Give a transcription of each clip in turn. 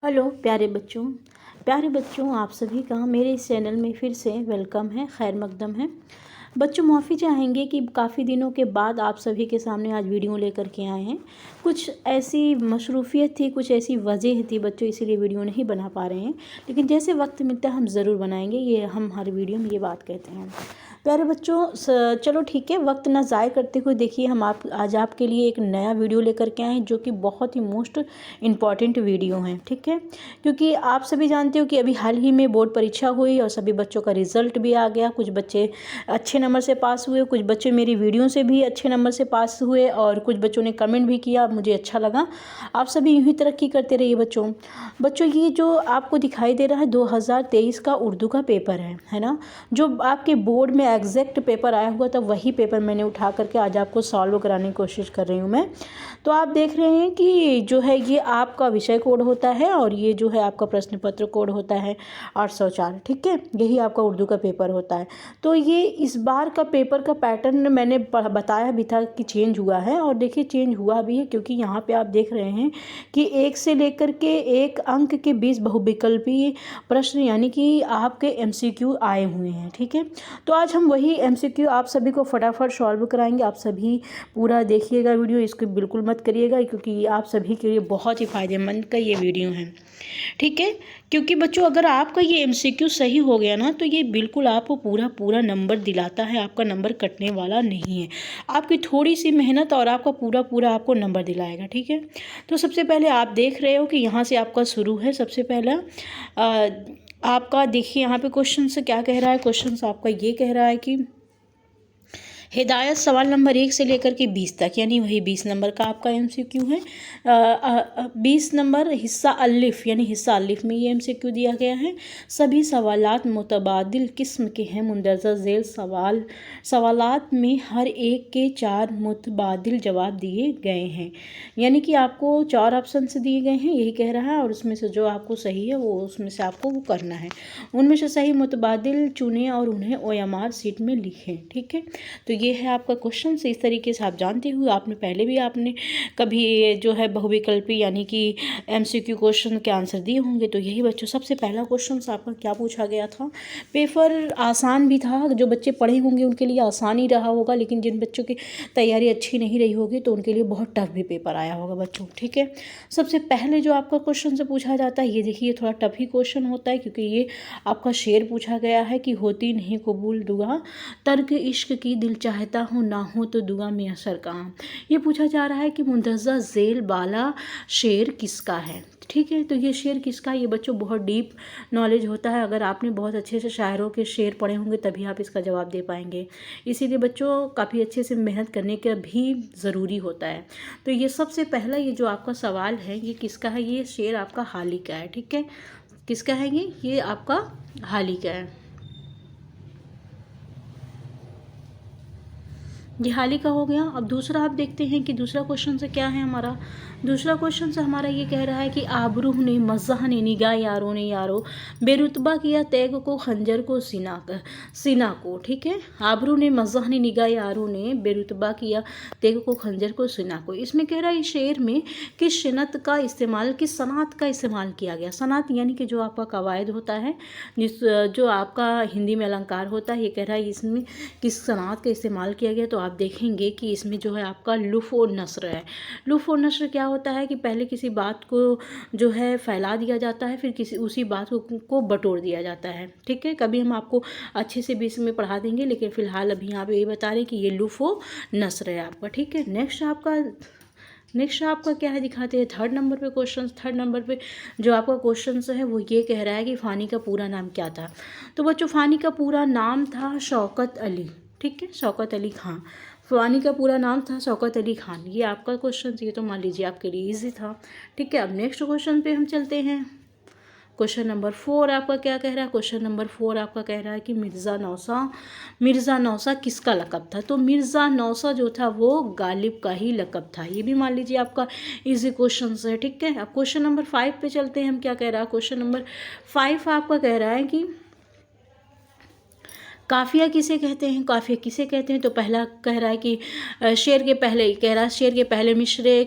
Hello प्यारे बच्चों आप सभी का मेरे इस चैनल में फिर से वेलकम है, खैर मकदम है। बच्चों माफ़ी चाहेंगे कि काफ़ी दिनों के बाद आप सभी के सामने आज वीडियो लेकर के आए हैं। कुछ ऐसी मसरूफ़ियत थी, कुछ ऐसी वजह थी बच्चों, इसीलिए वीडियो नहीं बना पा रहे हैं, लेकिन जैसे वक्त मिलता है हम ज़रूर बनाएंगे। ये हम हर वीडियो में ये बात कहते हैं। प्यारे बच्चों चलो ठीक है, वक्त ना ज़ाय करते हुए देखिए हम आज आपके लिए एक नया वीडियो लेकर के आए हैं, जो कि बहुत ही मोस्ट इम्पॉर्टेंट वीडियो है। ठीक है, क्योंकि आप सभी जानते हो कि अभी हाल ही में बोर्ड परीक्षा हुई और सभी बच्चों का रिजल्ट भी आ गया। कुछ बच्चे अच्छे नंबर से पास हुए, कुछ बच्चे मेरी वीडियो से भी अच्छे नंबर से पास हुए और कुछ बच्चों ने कमेंट भी किया, मुझे अच्छा लगा। आप सभी यूँ ही तरक्की करते रहिए बच्चों। ये जो आपको दिखाई दे रहा है 2023 का उर्दू का पेपर है ना, जो आपके बोर्ड में एग्जैक्ट पेपर आया हुआ था, वही पेपर मैंने उठा करके आज आपको सॉल्व कराने की कोशिश कर रही हूँ मैं। तो आप देख रहे हैं कि जो है ये आपका विषय कोड होता है और ये जो है आपका प्रश्न पत्र कोड होता है 804। ठीक है, यही आपका उर्दू का पेपर होता है। तो ये इस बार का पेपर का पैटर्न मैंने बताया भी था कि चेंज हुआ है, और देखिए चेंज हुआ भी है, क्योंकि यहाँ पे आप देख रहे हैं कि 1 से लेकर के 1 अंक के 20 बहुविकल्पी प्रश्न यानी कि आपके MCQ आए हुए हैं। ठीक है, तो आज हम वही MCQ आप सभी को फटाफट सॉल्व कराएंगे। आप सभी पूरा देखिएगा वीडियो, इसको बिल्कुल मत करिएगा, क्योंकि आप सभी के लिए बहुत ही फ़ायदेमंद का ये वीडियो है। ठीक है, क्योंकि बच्चों अगर आपका ये MCQ सही हो गया ना, तो ये बिल्कुल आपको पूरा नंबर दिलाता है, आपका नंबर कटने वाला नहीं है। आपकी थोड़ी सी मेहनत और आपका पूरा आपको नंबर दिलाएगा। ठीक है, तो सबसे पहले आप देख रहे हो कि यहाँ से आपका शुरू है। सबसे पहला आपका देखिए यहाँ पे क्वेश्चन से क्या कह रहा है। क्वेश्चन आपका ये कह रहा है कि हिदायत सवाल नंबर 1 से लेकर के 20 तक, यानी वही 20 नंबर का आपका MCQ है। 20 नंबर हिस्सा अलिफ, यानी हिस्सा अलिफ में ये MCQ दिया गया है। सभी सवालात मुतबादिल किस्म के हैं। मुंदरजा झेल सवालात में हर एक के 4 मुतबादिल जवाब दिए गए हैं, यानी कि आपको 4 ऑप्शन से दिए गए हैं, यही कह रहा है, और उसमें से जो आपको सही है वो उसमें से आपको वो करना है। उनमें से सही मुतबादिल चुनें और उन्हें OMR शीट में लिखें। ठीक है, तो ये है आपका क्वेश्चन। से इस तरीके से आप जानते हुए आपने पहले भी आपने कभी जो है बहुविकल्पी यानी कि MCQ क्वेश्चन के आंसर दिए होंगे। तो यही बच्चों सबसे पहला क्वेश्चन आपका क्या पूछा गया था। पेपर आसान भी था, जो बच्चे पढ़े होंगे उनके लिए आसान ही रहा होगा, लेकिन जिन बच्चों की तैयारी अच्छी नहीं रही होगी तो उनके लिए बहुत टफ भी पेपर आया होगा बच्चों। ठीक है, सबसे पहले जो आपका क्वेश्चन से पूछा जाता है, ये देखिए थोड़ा टफ ही क्वेश्चन होता है, क्योंकि ये आपका शेर पूछा गया है कि होती नहीं कबूल दुआ, तर्क इश्क की दिल चाहता हूँ, ना हो तो दुआ में असर कहाँ। ये पूछा जा रहा है कि मुंदरजा झेल वाला शेर किसका है। ठीक है, तो ये शेर किसका, ये बच्चों बहुत डीप नॉलेज होता है। अगर आपने बहुत अच्छे से शायरों के शेर पढ़े होंगे तभी आप इसका जवाब दे पाएंगे, इसीलिए बच्चों काफ़ी अच्छे से मेहनत करने का भी ज़रूरी होता है। तो ये सबसे पहला ये जो आपका सवाल है ये किसका है, ये शेर आपका हाली का है। ठीक है, किसका है ये आपका हाली का है, ये हाल ही का हो गया। अब दूसरा आप देखते हैं कि दूसरा क्वेश्चन से क्या है हमारा। दूसरा क्वेश्चन से हमारा ये कह रहा है कि आबरू ने मज़ाह ने निगाह यारों ने यारो बेरुतबा किया तैग को खंजर को सीना को। ठीक है, आबरू ने मज़ाह ने निगाह यारों ने बेरुतबा किया तैग को खंजर को सीना को। इसमें कह रहा है इस शेर में किस सनत का इस्तेमाल, किस सनात का इस्तेमाल किया गया। सनात यानी कि जो आपका कवायद होता है, जो आपका हिंदी में अलंकार होता है, ये कह रहा है इसमें किस सनात का इस्तेमाल किया गया। तो आप देखेंगे कि इसमें जो है आपका लुफ़ और नस्र है। लुफ़ और नस्र क्या होता है कि पहले किसी बात को जो है फैला दिया जाता है, फिर किसी उसी बात को बटोर दिया जाता है। ठीक है, कभी हम आपको अच्छे से भी इसमें पढ़ा देंगे, लेकिन फ़िलहाल अभी यहाँ पे ये बता रहे हैं कि ये लुफ़ और नस्र है आपका। ठीक है, नेक्स्ट आपका क्या है दिखाते हैं। थर्ड नंबर पे क्वेश्चन, थर्ड नंबर पे जो आपका क्वेश्चन है वो ये कह रहा है कि फ़ानी का पूरा नाम क्या था। तो बच्चों फ़ानी का पूरा नाम था शौकत अली। ठीक है, शौकत अली खान। फ़ानी का पूरा नाम था शौकत अली खान। ये आपका क्वेश्चन, ये तो मान लीजिए आपके लिए ईजी था। ठीक है, अब नेक्स्ट क्वेश्चन पे हम चलते हैं। क्वेश्चन नंबर 4 आपका क्या कह रहा है। क्वेश्चन नंबर 4 आपका कह रहा है कि मिर्ज़ा नौसा किसका लक़ब था। तो मिर्ज़ा नौसा जो था वो गालिब का ही लक़ब था। ये भी मान लीजिए आपका इजी क्वेश्चन है। ठीक है, अब क्वेश्चन नंबर 5 पे चलते हैं हम। क्या कह रहा है क्वेश्चन नंबर 5 आपका कह रहा है कि काफ़िया किसे कहते हैं। काफ़िया किसे कहते हैं, तो पहला कह रहा है कि शेर के पहले कह रहा है शेर के पहले मिसरे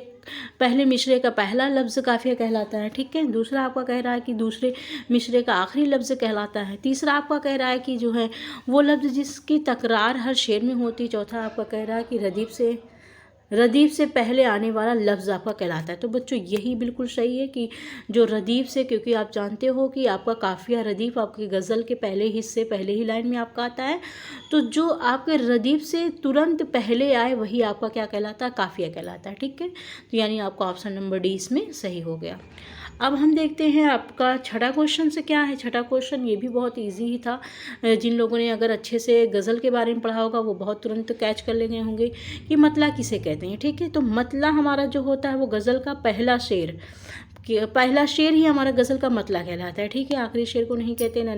पहले मिसरे का पहला लफ्ज़ काफ़िया कहलाता है, ठीक है। दूसरा आपका कह रहा है कि दूसरे मिसरे का आखिरी लफ्ज़ कहलाता है। तीसरा आपका कह रहा है कि जो है वो लफ्ज़ जिसकी तकरार हर शेर में होती। चौथा आपका कह रहा है कि रदीफ से पहले आने वाला लफ्ज़ आपका कहलाता है। तो बच्चों यही बिल्कुल सही है कि जो रदीफ से, क्योंकि आप जानते हो कि आपका काफ़िया रदीफ आपकी गज़ल के पहले हिस्से पहले ही लाइन में आपका आता है, तो जो आपके रदीफ से तुरंत पहले आए वही आपका क्या कहलाता है, काफ़िया कहलाता है, ठीक है। तो यानी आपका ऑप्शन नंबर डी इसमें सही हो गया। अब हम देखते हैं आपका छठा क्वेश्चन से क्या है। छठा क्वेश्चन ये भी बहुत इजी ही था। जिन लोगों ने अगर अच्छे से गज़ल के बारे में पढ़ा होगा वो बहुत तुरंत कैच कर लेंगे होंगे कि मतला किसे कहते हैं, ठीक है। तो मतला हमारा जो होता है वो गज़ल का पहला शेर ही हमारा गज़ल का मतला कहलाता है, ठीक है। आखिरी शेर को नहीं कहते, ना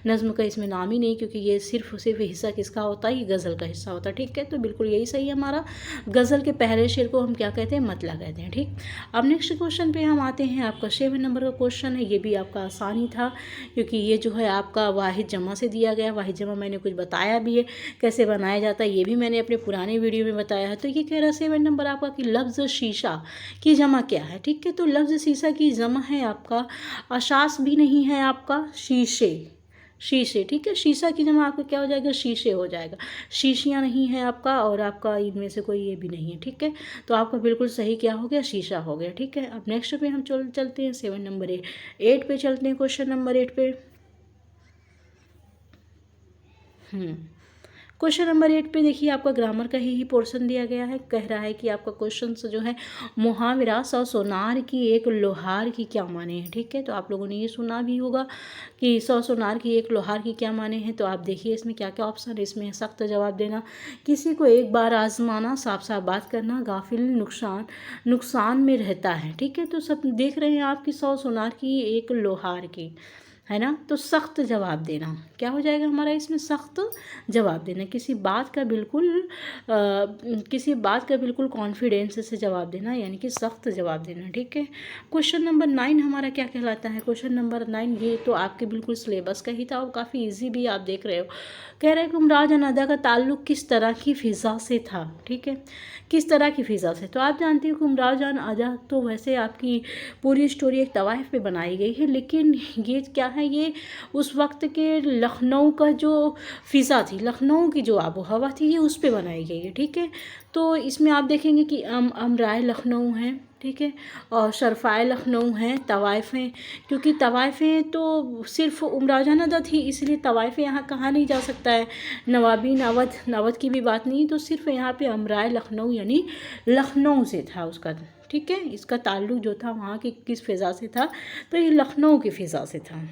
नज़्म का इसमें नाम ही नहीं, क्योंकि ये सिर्फ हिस्सा किसका होता है, ये गज़ल का हिस्सा होता है, ठीक है। तो बिल्कुल यही सही है हमारा। गज़ल के पहले शेर को हम क्या कहते हैं, मतला कहते हैं, ठीक। अब नेक्स्ट क्वेश्चन पे हम आते हैं। आपका 7 नंबर का क्वेश्चन है। ये भी आपका आसान ही था, क्योंकि ये जो है आपका वाहिद जमा से दिया गया। वाहिद जमा मैंने कुछ बताया भी है कैसे बनाया जाता है, ये भी मैंने अपने पुराने वीडियो में बताया है। तो ये कह रहा है 7 नंबर आपका कि लफ्ज़ शीशा की जमा क्या है, ठीक है। तो लफ्ज़ शीशा की जमा है आपका, अशास भी नहीं है आपका, शीशे, ठीक है। शीशा की जमा आपका क्या हो जाएगा, शीशे हो जाएगा। शीशियाँ नहीं है आपका, और आपका इनमें से कोई ये भी नहीं है, ठीक है। तो आपका बिल्कुल सही क्या हो गया, शीशा हो गया, ठीक है। अब नेक्स्ट पे हम चलते हैं 7 नंबर 8 पे चलते हैं। क्वेश्चन नंबर 8 पे क्वेश्चन नंबर 8 पे देखिए आपका ग्रामर का ही पोर्शन दिया गया है। कह रहा है कि आपका क्वेश्चन जो है मुहावरा 100 सोनार की एक लोहार की क्या माने हैं, ठीक है। तो आप लोगों ने ये सुना भी होगा कि 100 सोनार की एक लोहार की क्या माने हैं। तो आप देखिए इसमें क्या क्या ऑप्शन है। इसमें सख्त जवाब देना, किसी को एक बार आजमाना, साफ साफ बात करना, गाफिल नुकसान में रहता है, ठीक है। तो सब देख रहे हैं आप कि 100 सोनार की एक लोहार की, है ना। तो सख्त जवाब देना क्या हो जाएगा हमारा, इसमें सख्त जवाब देना, किसी बात का बिल्कुल कॉन्फिडेंस से जवाब देना, यानी कि सख्त जवाब देना, ठीक है। क्वेश्चन नंबर 9 हमारा क्या कहलाता है। क्वेश्चन नंबर 9 ये तो आपके बिल्कुल सिलेबस का ही था और काफ़ी ईजी भी आप देख रहे हो। कह रहा है कि उमराजान अदा का ताल्लुक़ किस तरह की फ़िज़ा से था, ठीक है, किस तरह की फ़िज़ा से। तो आप जानते हो कि उमराजान अदा तो वैसे आपकी पूरी स्टोरी एक तवाइफ पे बनाई गई है, लेकिन ये क्या है, ये उस वक्त के लखनऊ का जो फ़िज़ा थी, लखनऊ की जो आबो हवा थी, ये उस पे बनाई गई है, ठीक है। तो इसमें आप देखेंगे कि अमराए लखनऊ हैं, ठीक है, और शरफ़ाए लखनऊ हैं, तवाइफ़ें, क्योंकि तवाइफ़ें तो सिर्फ उमराजान अदा थी, इसलिए तवाइफ़ें यहाँ कहा नहीं जा सकता है। नवाबीन अवध की भी बात नहीं, तो सिर्फ यहाँ पे अमराए लखनऊ यानी लखनऊ से था उसका, ठीक है। इसका ताल्लुक़ जो था वहाँ की किस फ़िज़ा से था, तो ये लखनऊ की फ़िज़ा से था।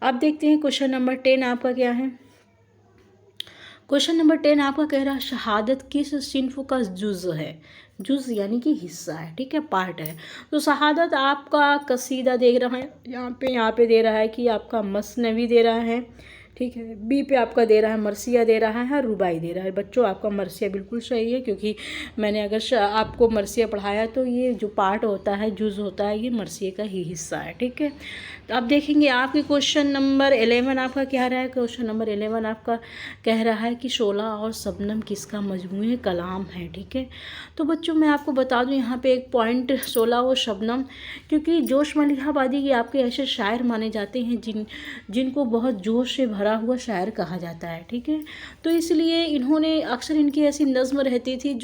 अब देखते हैं क्वेश्चन नंबर 10 आपका क्या है। क्वेश्चन नंबर 10 आपका कह रहा है शहादत किस सिन्फ का जुज़ है, जुज़ यानी कि हिस्सा है, ठीक है, पार्ट है। तो शहादत आपका कसीदा दे रहा है, यहाँ पे दे रहा है कि आपका मसनवी दे रहा है, ठीक है। बी पे आपका दे रहा है मरसिया दे रहा है, रुबाई दे रहा है। बच्चों आपका मरसिया बिल्कुल सही है, क्योंकि मैंने अगर आपको मरसिया पढ़ाया तो ये जो पार्ट होता है, जुज़ होता है, ये मरसिया का ही हिस्सा है, ठीक है। तो अब देखेंगे आपके क्वेश्चन नंबर 11 आपका क्या रहा है। क्वेश्चन नंबर 11 आपका कह रहा है कि शोला और शबनम किसका मजमूए कलाम है, ठीक है। तो बच्चों मैं आपको बता दूं यहाँ पे एक पॉइंट, शोला और शबनम, क्योंकि जोश मलिहाबादी के आपके ऐसे शायर माने जाते हैं जिनको बहुत जोश से भरा हुआ शायर कहा जाता है, ठीक है। तो इसलिए इन्होंने अक्सर इनकी ऐसी नज़्म रहती थी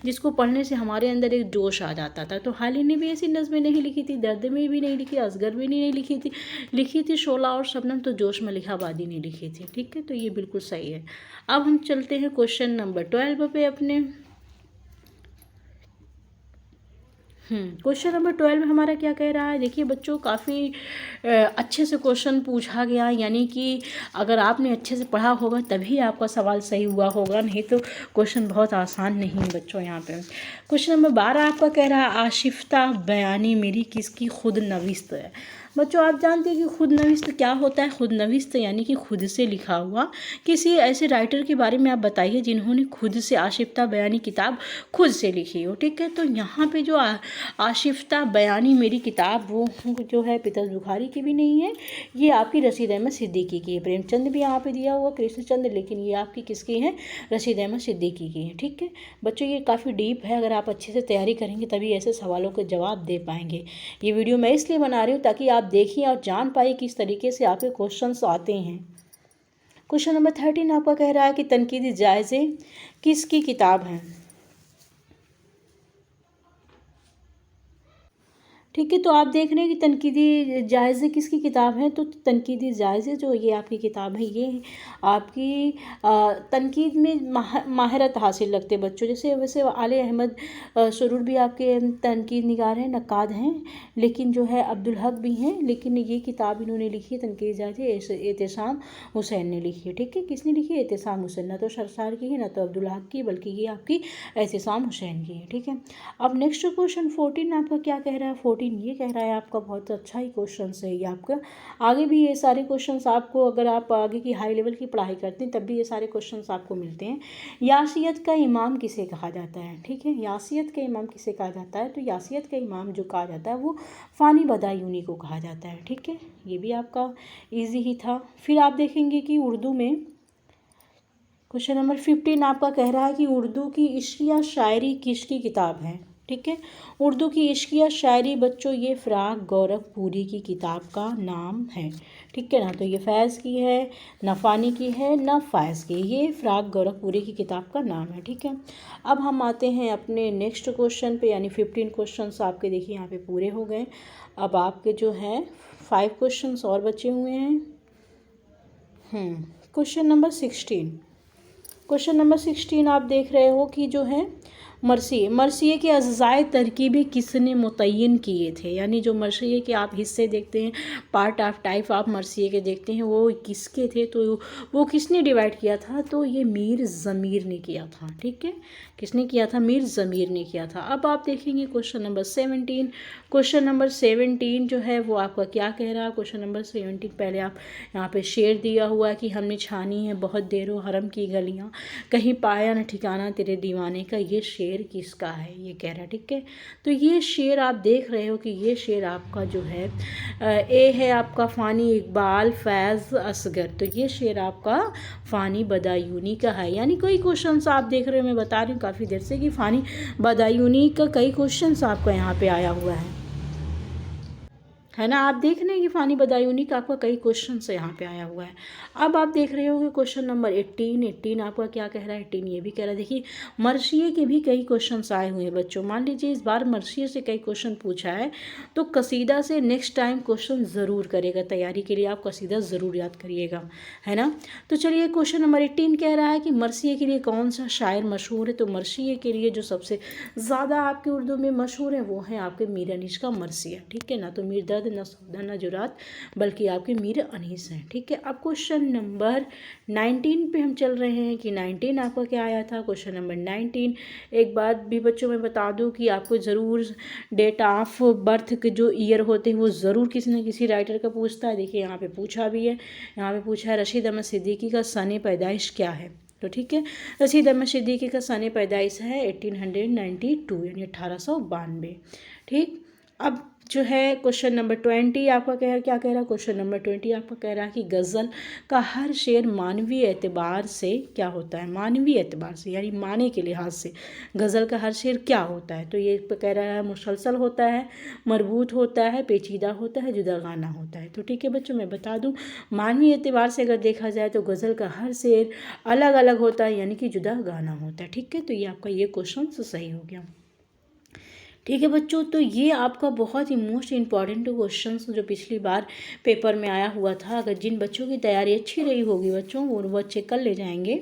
जिसको पढ़ने से हमारे अंदर एक जोश आ जाता था। तो हाल ही ने भी ऐसी नज़में नहीं लिखी थी, दर्द में भी नहीं लिखी, असगर में नहीं लिखी थी शोला और शबनम, तो जोश मलिहाबादी ने लिखी थी, ठीक है। तो ये बिल्कुल सही है। अब हम चलते हैं क्वेश्चन नंबर 12 पे अपने। क्वेश्चन नंबर 12 में हमारा क्या कह रहा है। देखिए बच्चों काफ़ी अच्छे से क्वेश्चन पूछा गया, यानी कि अगर आपने अच्छे से पढ़ा होगा तभी आपका सवाल सही हुआ होगा, नहीं तो क्वेश्चन बहुत आसान नहीं है बच्चों। यहाँ पे क्वेश्चन नंबर 12 आपका कह रहा है आशिफ्ता बयानी मेरी किसकी खुद नविस्त है। बच्चों आप जानते हैं कि खुद नविस्त क्या होता है। खुद नविस्त यानी कि खुद से लिखा हुआ किसी ऐसे राइटर के बारे में आप बताइए जिन्होंने खुद से आशिफ्ता बयानी किताब खुद से लिखी हो, ठीक है। तो यहाँ पे जो आशिफ्ता बयानी मेरी किताब वो जो है पीतर्स बुखारी की भी नहीं है, ये आपकी रशीद अहमद सिद्दीकी की है। प्रेमचंद भी यहाँ पे दिया हुआ, कृष्णचंद्र, लेकिन ये आपकी किसकी है? रशीद अहमद सिद्दीकी की है। ठीक है बच्चों, ये काफ़ी डीप है, अगर आप अच्छे से तैयारी करेंगे तभी ऐसे सवालों के जवाब दे पाएंगे। ये वीडियो मैं इसलिए बना रही हूँ ताकि आप देखिए और जान पाए किस तरीके से आपके क्वेश्चन आते हैं। क्वेश्चन नंबर 13 आपका कह रहा है कि तनकीदी जायज़े किसकी किताब हैं? ठीक है, तो आप देख रहे हैं कि तनकीदी जायज़े किसकी किताब है। तो तनकीदी जायज़े जो ये आपकी किताब है, ये आपकी तनकीद में माहिरत हासिल रखते बच्चों। जैसे वैसे आले अहमद सुरूर भी आपके तनकीद निगार हैं, नक्काद हैं, लेकिन जो है अब्दुल हक भी हैं, लेकिन ये किताब इन्होंने लिखी है तनकीदी जायज़े एहतेसाम हुसैन ने लिखी है। ठीक है, किसने लिखी है? एहतेसाम हुसैन, ना तो सरसार की है ना तो अब्दुल हक की, बल्कि ये आपकी एहतेसाम हुसैन की है। ठीक है, अब नेक्स्ट क्वेश्चन 14 आपका क्या कह रहा है? 14 ये कह रहा है आपका बहुत अच्छा ही क्वेश्चन है ये आपका। आगे भी ये सारे क्वेश्चंस आपको, अगर आप आगे की हाई लेवल की पढ़ाई करते हैं तब भी ये सारे क्वेश्चंस आपको मिलते हैं। यासियत का इमाम किसे कहा जाता है? ठीक है, यासियत का इमाम किसे कहा जाता है? तो यासियत का इमाम जो कहा जाता है वो फ़ानी बदायूनी को कहा जाता है। ठीक है, ये भी आपका ईजी ही था। फिर आप देखेंगे कि उर्दू में क्वेश्चन नंबर 15 आपका कह रहा है कि उर्दू की इश्किया शायरी किसकी किताब है? ठीक है, उर्दू की इश्किया शायरी बच्चों ये फ़राग गोरखपुरी की किताब का नाम है। ठीक है ना, तो ये फैज़ की है, ना फ़ानी की है, ना फ़ायज़ की, ये फ़राग गोरखपुरी की किताब का नाम है। ठीक है, अब हम आते हैं अपने नेक्स्ट क्वेश्चन पे, यानी 15 क्वेश्चन आपके देखिए यहाँ पे पूरे हो गए। अब आपके जो हैं 5 क्वेश्चन और बचे हुए हैं। क्वेश्चन नंबर 16, क्वेश्चन नंबर 16 आप देख रहे हो कि जो है मरसिए के अज़ाए तरकीबी किसने मुतय्यन किए थे? यानी जो मरसिए के आप हिस्से देखते हैं, पार्ट ऑफ टाइप आप मरसिए के देखते हैं, वो किसके थे? तो वो किसने डिवाइड किया था? तो ये मीर ज़मीर ने किया था। ठीक है, किसने किया था? मीर ज़मीर ने किया था। अब आप देखेंगे क्वेश्चन नंबर 17। क्वेश्चन नंबर 17 जो है वो आपका क्या कह रहा है? क्वेश्चन नंबर 17 पहले आप यहाँ पे शेर दिया हुआ है कि हमने छानी है बहुत देरों हरम की गलियाँ, कहीं पाया न ठिकाना तेरे दीवाने का, ये शेर किसका है? ये कह रहा है। ठीक है, तो ये शेर आप देख रहे हो कि ये शेर आपका जो है ए है आपका फ़ानी इकबाल फैज़ असगर, तो ये शेर आपका फ़ानी बदायूनी का है। यानी कोई क्वेश्चन आप देख रहे हो, मैं बता रही हूँ काफ़ी देर से कि फ़ानी बदायूनी का कई क्वेश्चन आपका यहाँ पे आया हुआ है ना। आप देख रहे हैं कि फ़ानी बदायूनी का आपका कई क्वेश्चन से यहाँ पे आया हुआ है। अब आप देख रहे होंगे क्वेश्चन नंबर 18 आपका क्या कह रहा है? 18 ये भी कह रहा है, देखिए मरसिए के भी कई क्वेश्चंस आए हुए हैं बच्चों। मान लीजिए इस बार मरसिए से कई क्वेश्चन पूछा है, तो कसीदा से नेक्स्ट टाइम क्वेश्चन ज़रूर करेगा, तैयारी के लिए आप कसीदा ज़रूर याद करिएगा, है ना। तो चलिए क्वेश्चन नंबर 18 कह रहा है कि मरसिए के लिए कौन सा शायर मशहूर है? तो मरसिए के लिए जो सबसे ज़्यादा आपके उर्दू में मशहूर है वो है आपके मीर अनीस का मरसिया। ठीक है ना, तो मीर दर्द न सौदा न जुरात, बल्कि आपके मीर अनीस हैं। ठीक है, अब क्वेश्चन नंबर 19 पे हम चल रहे हैं कि 19 आपका क्या आया था? क्वेश्चन नंबर 19, एक बात भी बच्चों में बता दूं कि आपको ज़रूर डेट ऑफ बर्थ के जो ईयर होते हैं वो ज़रूर किसी न किसी राइटर का पूछता है। देखिए यहाँ पे पूछा भी है, यहाँ पे पूछा है रशीद अहमद सिद्दीकी का सन पैदाइश क्या है? तो ठीक है, रशीद अहमद सिद्दीकी का सन पैदाइश है 1892, यानी 1892। ठीक, अब जो है क्वेश्चन नंबर 20 आपका क्या कह रहा है? क्वेश्चन नंबर 20 आपका कह रहा है कि गज़ल का हर शेर मानवीय एतबार से क्या होता है? मानवीय एतबार से, यानी माने के लिहाज से गज़ल का हर शेर क्या होता है? तो ये कह रहा है मुसलसल होता है, मरबूत होता है, पेचीदा होता है, जुदा गाना होता है। तो ठीक है बच्चों, मैं बता दूं मानवीय एतबार से अगर देखा जाए तो गज़ल का हर शेर अलग अलग होता है, यानी कि जुदा गाना होता है। ठीक है, तो ये आपका ये क्वेश्चन सही हो गया। ठीक है बच्चों, तो ये आपका बहुत ही मोस्ट इम्पॉर्टेंट क्वेश्चन जो पिछली बार पेपर में आया हुआ था। अगर जिन बच्चों की तैयारी अच्छी रही होगी बच्चों, वो बच्चे कल ले जाएंगे।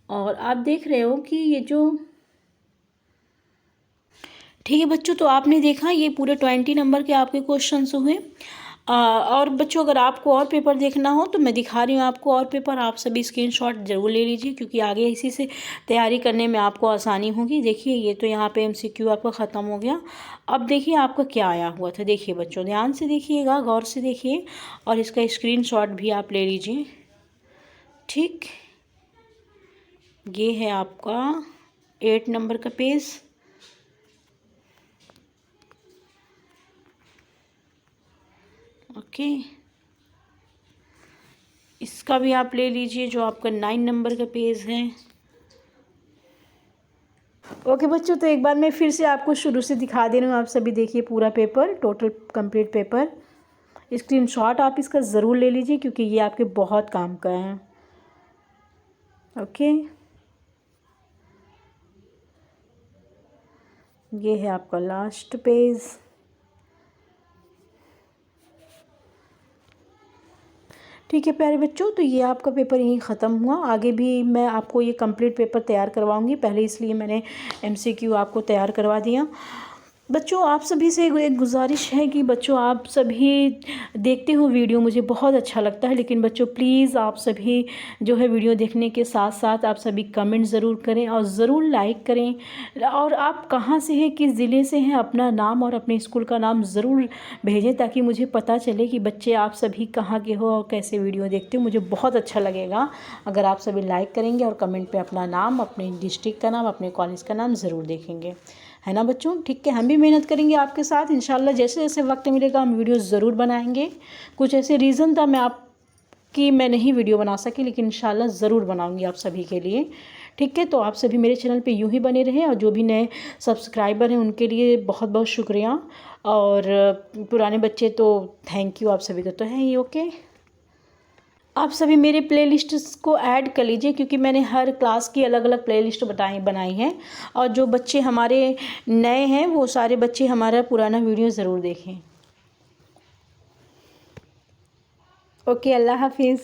और आप देख रहे हो कि ये जो ठीक है बच्चों, तो आपने देखा ये पूरे 20 नंबर के आपके क्वेश्चंस हुए। और बच्चों अगर आपको और पेपर देखना हो तो मैं दिखा रही हूँ आपको और पेपर, आप सभी स्क्रीनशॉट ज़रूर ले लीजिए, क्योंकि आगे इसी से तैयारी करने में आपको आसानी होगी। देखिए ये तो यहाँ पे एमसीक्यू आपका ख़त्म हो गया। अब देखिए आपका क्या आया हुआ था। देखिए बच्चों ध्यान से देखिएगा, गौर से देखिए, और इसका स्क्रीनशॉट भी आप ले लीजिए। ठीक, ये है आपका 8 नंबर का पेज। ओके, इसका भी आप ले लीजिए जो आपका 9 नंबर का पेज है। ओके बच्चों, तो एक बार मैं फिर से आपको शुरू से दिखा दे रही हूँ। आप सभी देखिए पूरा paper, total complete paper. Screenshot आप इसका ज़रूर ले लीजिए क्योंकि ये आपके बहुत काम का है। ओके, ये है आपका लास्ट पेज। ठीक है प्यारे बच्चों, तो ये आपका पेपर यहीं ख़त्म हुआ। आगे भी मैं आपको ये कंप्लीट पेपर तैयार करवाऊंगी, पहले इसलिए मैंने MCQ आपको तैयार करवा दिया। बच्चों आप सभी से एक गुजारिश है कि बच्चों आप सभी देखते हो वीडियो, मुझे बहुत अच्छा लगता है, लेकिन बच्चों प्लीज़ आप सभी जो है वीडियो देखने के साथ साथ आप सभी कमेंट ज़रूर करें और ज़रूर लाइक करें। और आप कहाँ से हैं, किस ज़िले से हैं, अपना नाम और अपने स्कूल का नाम ज़रूर भेजें ताकि मुझे पता चले कि बच्चे आप सभी कहाँ के हो और कैसे वीडियो देखते हो। मुझे बहुत अच्छा लगेगा अगर आप सभी लाइक करेंगे और कमेंट पे अपना नाम, अपने डिस्ट्रिक्ट का नाम, अपने कॉलेज का नाम ज़रूर देखेंगे, है ना बच्चों। ठीक है, हम भी मेहनत करेंगे आपके साथ इंशाल्लाह। जैसे जैसे वक्त मिलेगा हम वीडियो ज़रूर बनाएंगे। कुछ ऐसे रीज़न था मैं नहीं वीडियो बना सकी, लेकिन इंशाल्लाह ज़रूर बनाऊंगी आप सभी के लिए। ठीक है, तो आप सभी मेरे चैनल पे यूं ही बने रहें और जो भी नए सब्सक्राइबर हैं उनके लिए बहुत बहुत शुक्रिया, और पुराने बच्चे तो थैंक यू, आप सभी का तो है ही। ओके, आप सभी मेरे प्लेलिस्ट को ऐड कर लीजिए क्योंकि मैंने हर क्लास की अलग अलग प्लेलिस्ट बनाई है। और जो बच्चे हमारे नए हैं वो सारे बच्चे हमारा पुराना वीडियो ज़रूर देखें। ओके, अल्लाह हाफिज़।